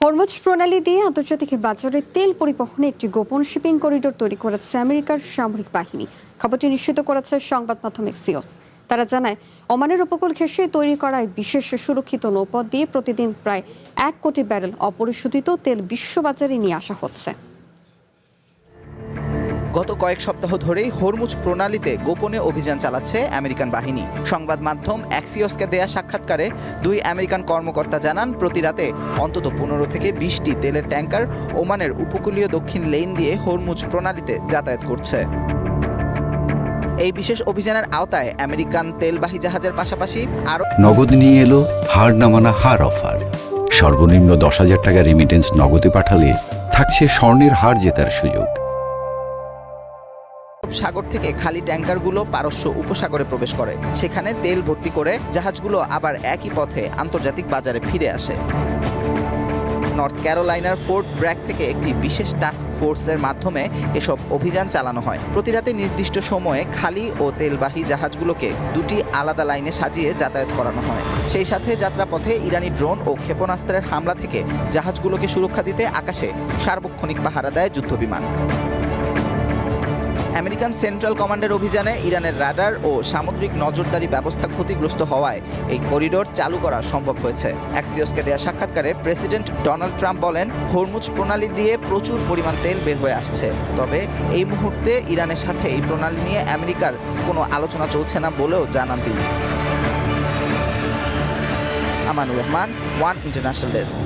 Hormuz প্রণালী দিয়ে আন্তর্জাতিক বাজারে তেল পরিবহনে একটি গোপন শিপিং করিডোর তৈরি করেছে আমেরিকার সামরিক বাহিনী। খবরটি নিশ্চিত করেছে সংবাদ মাধ্যম এক্সিওস। তারা জানায়, ওমানের উপকূল ঘেঁষে তৈরি করা বিশেষ সুরক্ষিত নৌপথ দিয়ে প্রতিদিন প্রায় 1 কোটি ব্যারেল অপরিশোধিত তেল বিশ্ববাজারে নিয়ে আসা হচ্ছে। গত কয়েক সপ্তাহ ধরেই হরমুজ প্রণালীতে গোপনে অভিযান চালাচ্ছে আমেরিকান বাহিনী। সংবাদ মাধ্যম অ্যাক্সিওসকে দেয়া সাক্ষাৎকারে 2 আমেরিকান কর্মকর্তা জানান, প্রতি রাতে অন্তত 15 থেকে 20টি তেলের ট্যাঙ্কার ওমানের উপকূলীয় দক্ষিণ লেন দিয়ে হরমুজ প্রণালীতে যাতায়াত করছে। এই বিশেষ অভিযানের আওতায় আমেরিকান তেলবাহী জাহাজের পাশাপাশি আরও নগদ নিয়ে এলো হার না মানা হার অফার। সর্বনিম্ন 10,000 টাকা রেমিটেন্স নগদে পাঠালে থাকছে স্বর্ণের হার জেতার সুযোগ। সাগর থেকে খালি ট্যাঙ্কারগুলো পারস্য উপসাগরে প্রবেশ করে, সেখানে তেল ভর্তি করে জাহাজগুলো আবার একই পথে আন্তর্জাতিক বাজারে ফিরে আসে। নর্থ ক্যারোলাইনার ফোর্ট ব্র্যাগ থেকে একটি বিশেষ টাস্ক ফোর্সের মাধ্যমে এসব অভিযান চালানো হয়। প্রতি রাতে নির্দিষ্ট সময়ে খালি ও তেলবাহী জাহাজগুলোকে 2টি আলাদা লাইনে সাজিয়ে যাতায়াত করানো হয়। সেই সাথে যাত্রাপথে ইরানি ড্রোন ও ক্ষেপণাস্ত্রের হামলা থেকে জাহাজগুলোকে সুরক্ষা দিতে আকাশে সার্বক্ষণিক পাহারা দেয় যুদ্ধবিমান। আমেরিকান সেন্ট্রাল কমান্ডের অভিযানে ইরানের রাডার ও সামুদ্রিক নজরদারি ব্যবস্থা ক্ষতিগ্রস্ত হওয়ায় এই করিডোর চালু করা সম্ভব হয়েছে। অ্যাক্সিওসকে দেয়া সাক্ষাৎকারে প্রেসিডেন্ট ডোনাল্ড ট্রাম্প বলেন, হরমুজ প্রণালী দিয়ে প্রচুর পরিমাণ তেল বের হয়ে আসছে, তবে এই মুহূর্তে ইরানের সাথে এই প্রণালী নিয়ে আমেরিকার কোনো আলোচনা চলছে না বলেও জানান তিনি। Amanur Rahman, one international desk.